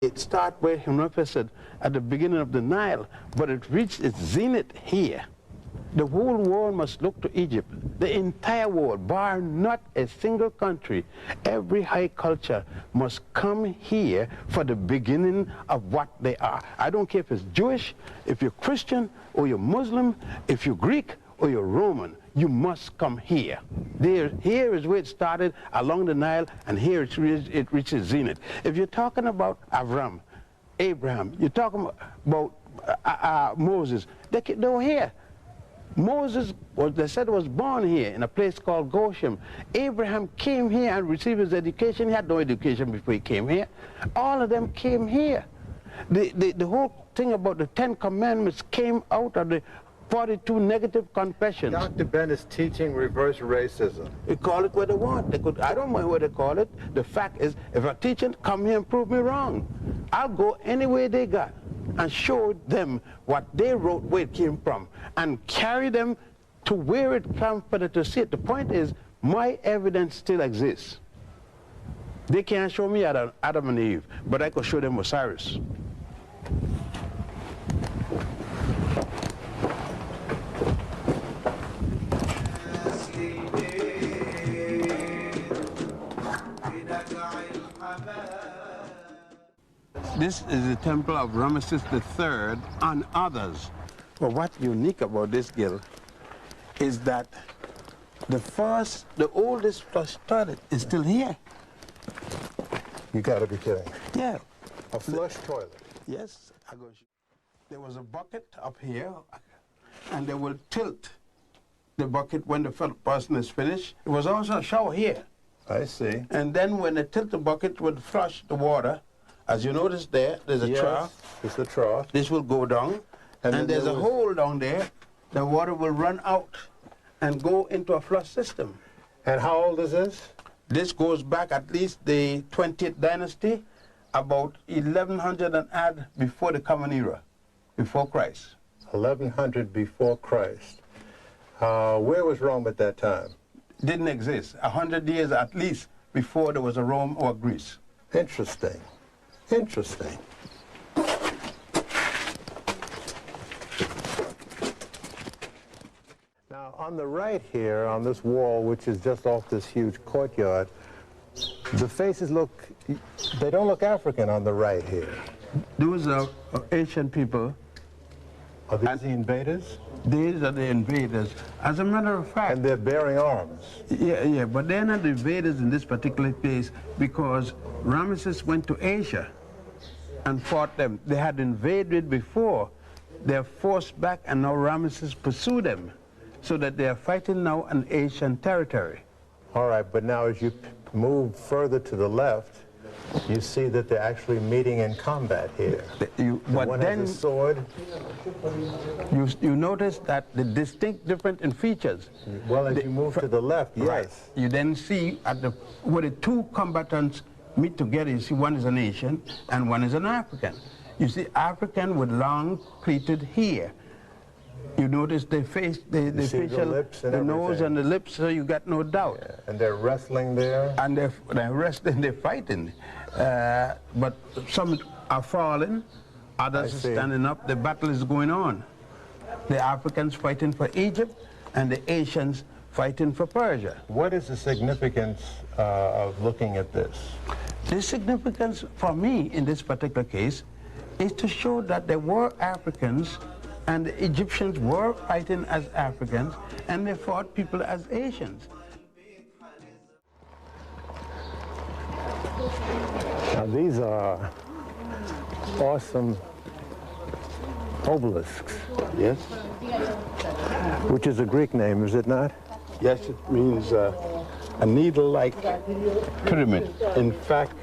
It started where Hunofet said at the beginning of the Nile, but it reached its zenith here. The whole world must look to Egypt. The entire world, bar not a single country. Every high culture must come here for the beginning of what they are. I don't care if it's Jewish, if you're Christian, or you're Muslim, if you're Greek, or you're Roman. You must come here. Here is where it started, along the Nile, and here it reaches zenith. If you're talking about Avram, Abraham, you're talking about Moses, they were here. Moses, they said, was born here in a place called Goshen. Abraham came here and received his education. He had no education before he came here. All of them came here. The whole thing about the 10 Commandments came out of the 42 negative confessions. Dr. Ben is teaching reverse racism. They call it what they want. I don't mind what they call it. The fact is, if a teacher come here and prove me wrong, I'll go anywhere they got and show them what they wrote, where it came from, and carry them to where it comes for them to see it. The point is, my evidence still exists. They can't show me Adam and Eve, but I could show them Osiris. This is the temple of Ramesses III and others. But what's unique about this guild is that the oldest flush toilet is still here. You gotta be kidding. Yeah. A flush toilet? Yes. There was a bucket up here, and they will tilt the bucket when the first person is finished. It was also a shower here. I see. And then when they tilt the bucket, it would flush the water. As you notice there's a trough. It's the trough. This will go down, and there's a hole down there. The water will run out and go into a flush system. And how old is this? This goes back at least the 20th dynasty, about 1100 and add before the Common Era, before Christ. 1100 before Christ. Where was Rome at that time? Didn't exist. 100 years at least before there was a Rome or Greece. Interesting. Interesting. Now, on the right here, on this wall, which is just off this huge courtyard, the faces look, they don't look African on the right here. Those are Asian people. Are these the invaders? These are the invaders. As a matter of fact... And they're bearing arms. Yeah, but they're not the invaders in this particular case because Ramesses went to Asia and fought them. They had invaded before. They're forced back, and now Ramesses pursue them, so that they are fighting now an Asian territory. All right, but now as you move further to the left, you see that they're actually meeting in combat here. But then has a sword. You notice that the distinct different in features. Well, as you move to the left, right, yes. You then see where the two combatants meet together. You see one is an Asian and one is an African. You see African with long pleated hair. You notice the face, the facial, the nose and the lips, so you got no doubt. Yeah. And they're wrestling there? And they're wrestling, they're fighting. But some are falling, others are standing up. The battle is going on. The Africans fighting for Egypt and the Asians fighting for Persia. What is the significance of looking at this? The significance for me in this particular case is to show that there were Africans and the Egyptians were fighting as Africans, and they fought people as Asians. Now these are awesome obelisks. Yes. Which is a Greek name, is it not? Yes, it means a needle-like pyramid. In fact,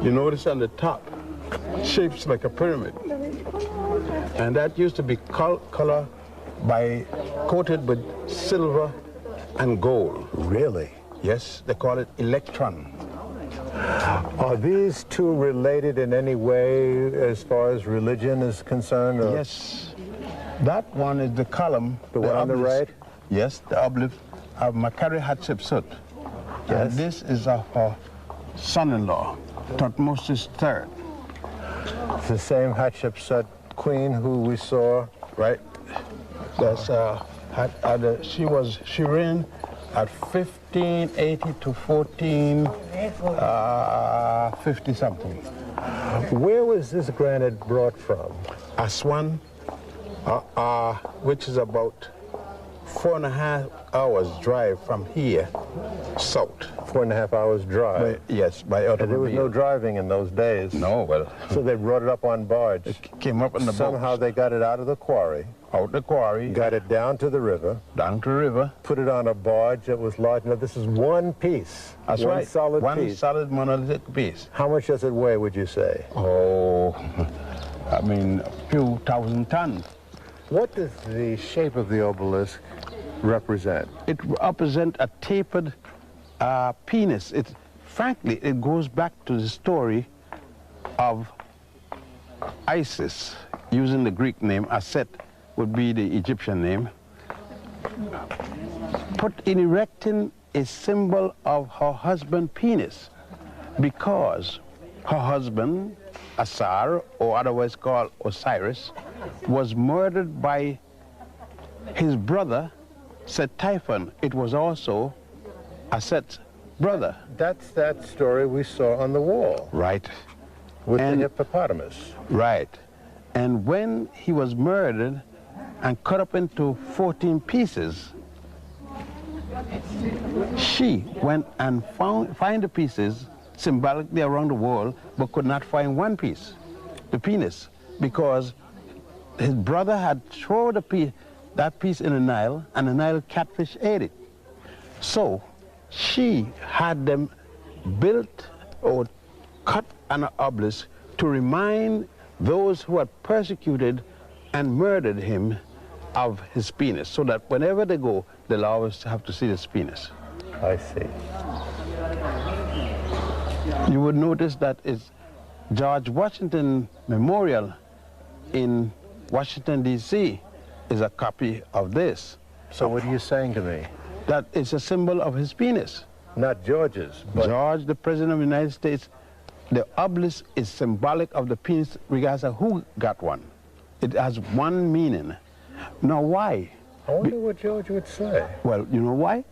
you notice on the top, shapes like a pyramid. And that used to be coated with silver and gold. Really? Yes, they call it electron. Are these two related in any way as far as religion is concerned? Or? Yes. That one is the column. The one on the right? Yes, the obelisk of Makari Hatshepsut. Yes. And this is of her son-in-law, Thutmose III. the same Hatshepsut queen who we saw. Right. That's she reigned at 1580 to 1450 something. Where was this granite brought from? Aswan, which is about 4.5 hours drive from here, south. 4.5 hours drive? Yes, by automobile. And there was no driving in those days? No, well... So they brought it up on barge? It came up on the boat. Somehow they got it out of the quarry? Out the quarry. Got it down to the river? Down to the river. Put it on a barge that was large enough. This is one piece? That's one right. Solid one piece? Solid monolithic piece. How much does it weigh, would you say? Oh, I mean, a few thousand tons. What does the shape of the obelisk represent? It represents a tapered penis. Frankly, it goes back to the story of Isis, using the Greek name. Aset would be the Egyptian name. Put in erecting a symbol of her husband's penis, because her husband, Asar, or otherwise called Osiris, was murdered by his brother, Set-Typhon. It was also Aset's brother. That's that story we saw on the wall. Right. With the hippopotamus. Right. And when he was murdered and cut up into 14 pieces, she went and find the pieces symbolically around the wall, but could not find one piece, the penis, because his brother had thrown that piece in the Nile, and the Nile catfish ate it. So she had them built or cut an obelisk to remind those who had persecuted and murdered him of his penis, so that whenever they go, they'll always have to see his penis. I see. You would notice that it's George Washington Memorial in Washington, D.C. is a copy of this. So what are you saying to me? That it's a symbol of his penis. Not George's, but... George, the President of the United States, the obelisk is symbolic of the penis regardless of who got one. It has one meaning. Now why? I wonder what George would say. Well, you know why?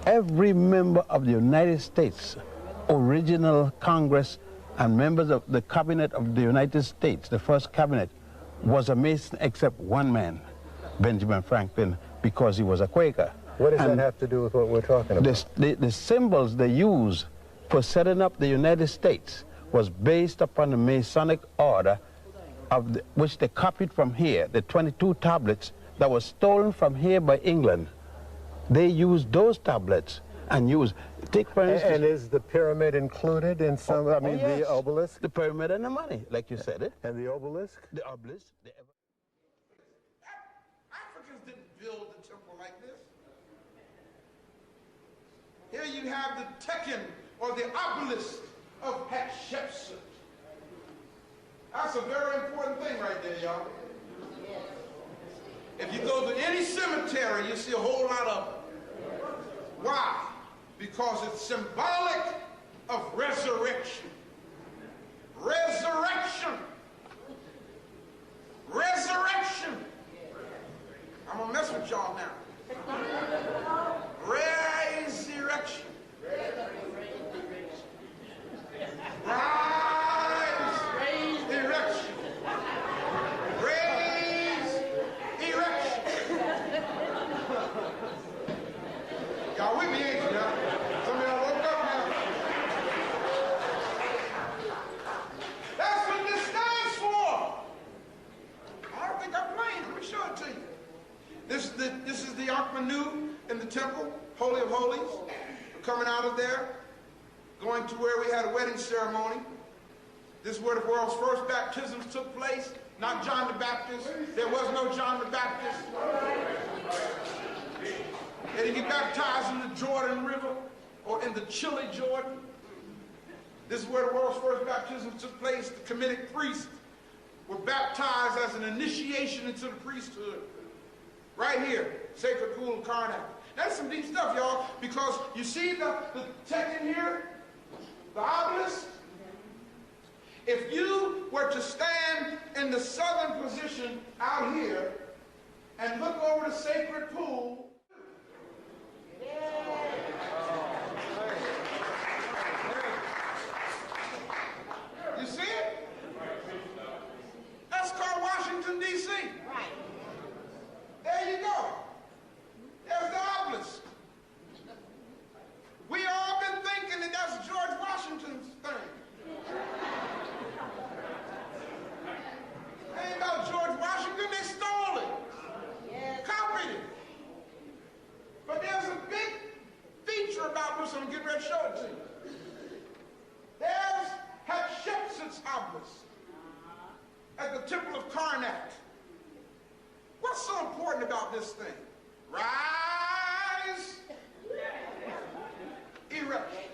Every member of the United States, original Congress, and members of the cabinet of the United States, the first cabinet, was a Mason except one man, Benjamin Franklin, because he was a Quaker. What does that have to do with what we're talking about? The symbols they used for setting up the United States was based upon the Masonic order, which they copied from here, the 22 tablets that were stolen from here by England. They used those tablets and used, take for instance... And is the pyramid included in some, yes. The obelisk? The pyramid and the money, like you said it. And the obelisk? The obelisk. Africans didn't build the temple like this. Here you have the Tekken, or the obelisk of Hatshepsut. That's a very important thing right there, y'all. If you go to any cemetery, you see a whole lot of them. Why? Because it's symbolic of resurrection. Resurrection. Resurrection. I'm gonna mess with y'all now. Resurrection. Rise. Erection. Raise. Erection. Y'all with me, ain't you, y'all? Some of y'all woke up now. That's what this stands for. I don't think I'm playing. Let me show it to you. This is the Ark Manu in the temple, Holy of Holies. We're coming out of there, going to where we had a wedding ceremony. This is where the world's first baptisms took place. Not John the Baptist. There was no John the Baptist. They didn't get baptized in the Jordan River or in the chilly Jordan. This is where the world's first baptism took place. The Kemetic priests were baptized as an initiation into the priesthood. Right here, Sacred Pool of Karnak. That's some deep stuff, y'all, because you see the Tekken here, the obelisk? If you were to the southern position out here and look over the sacred pool. You see it? That's called Washington, D.C. Right. There you go. There's the obelisk. We all been thinking that that's George Washington's thing. Ain't about George Washington, they stole it. Yes. Copied it. But there's a big feature about this, I'm getting ready to show it to you. There's Hatshepsut's obelisk at the Temple of Karnak. What's so important about this thing? Rise, eruption.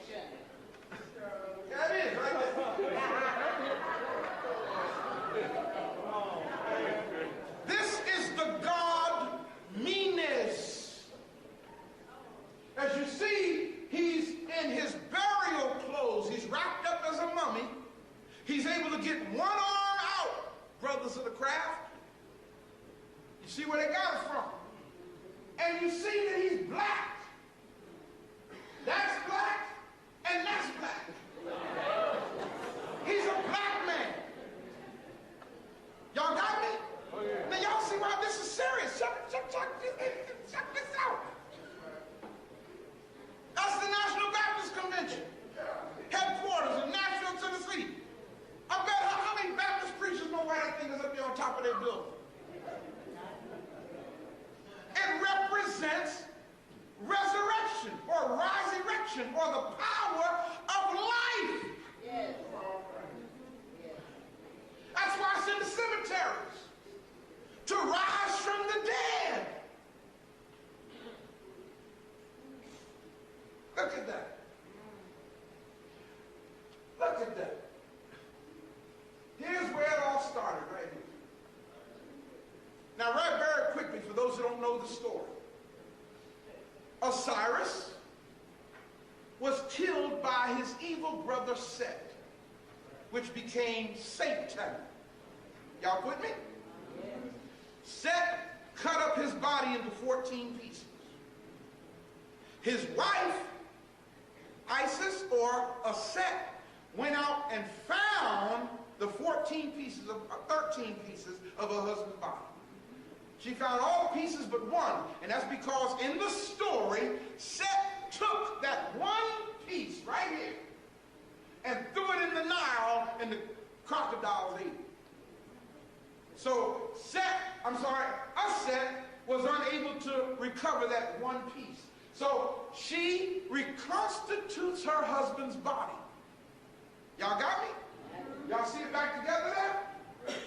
Yeah, it is, right there. This is the god Menes. As you see, he's in his burial clothes. He's wrapped up as a mummy. He's able to get one arm out, brothers of the craft. You see where they got it from. And you see that he's black. That's black, and that's black. He's a black man. Y'all got me? Oh, yeah. Now y'all see why this is serious. Check this out. That's the National Baptist Convention. Headquarters in Nashville, Tennessee. I bet how many Baptist preachers know why that thing is up there on top of their building. It represents resurrection or resurrection or the power of life. Yes. That's why it's in the cemeteries. To rise from the dead. Look at that. Look at that. Here's where it all started right here. Now, right very quickly, for those who don't know the story, Osiris was killed by his evil brother Set, which became Satan. Y'all with me? Set cut up his body into 14 pieces. His wife, Isis, or Set, went out and found the 13 pieces of her husband's body. She found all the pieces but one, and that's because in the story, Set took that one piece right here and threw it in the Nile, and the crocodiles ate it. So Aset was unable to recover that one piece. So she reconstitutes her husband's body. Y'all got me? Y'all see it back together there?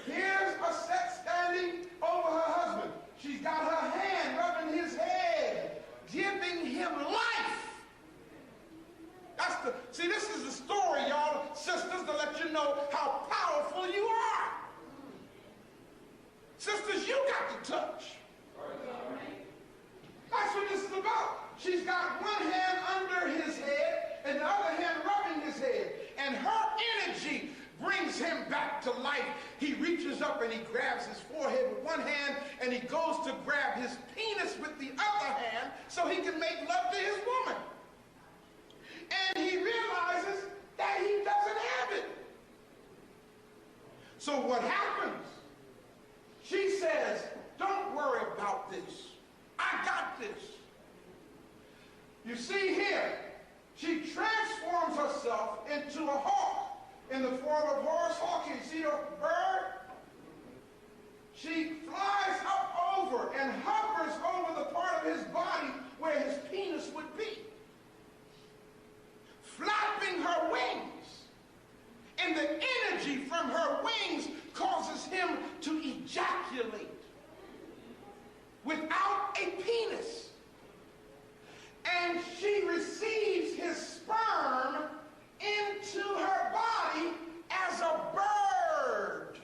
Here's Aset standing over her husband. She's got her hand rubbing his head, giving him life. See, this is the story, y'all, sisters, to let you know how powerful you are. Sisters, you got to touch. That's what this is about. She's got one hand under his head and the other hand rubbing his head. And her energy brings him back to life. He reaches up and he grabs his forehead with one hand and he goes to grab his penis with the other hand so he can make love to his woman. And he realizes that he doesn't have it. So what happens? She says, don't worry about this. I got this. You see here, she transforms herself into a hawk in the form of Horace Hawk. You see the bird? She flies up over and hovers over the part of his body where his penis would be, flapping her wings. And the energy from her wings causes him to ejaculate without a penis. And she receives his sperm into her body as a bird.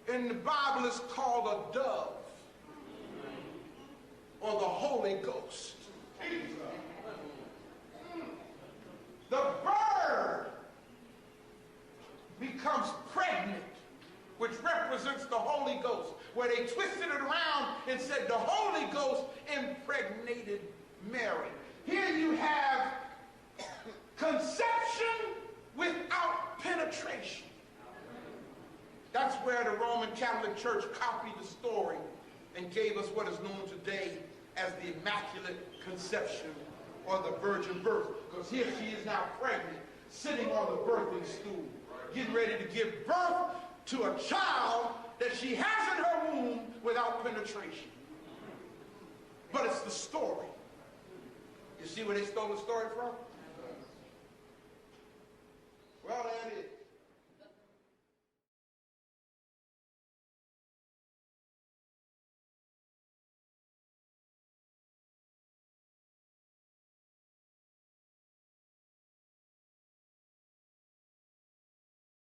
In the Bible, it's called a dove or the Holy Ghost. The bird becomes pregnant, which represents the Holy Ghost, where they twisted it around and said the Holy Ghost impregnated Mary. Here you have conception without penetration. That's where the Roman Catholic Church copied the story and gave us what is known today as the Immaculate Conception or the Virgin Birth. Because here she is now pregnant, sitting on the birthing stool, getting ready to give birth to a child that she has in her womb without penetration. But it's the story. You see where they stole the story from? Well, that is.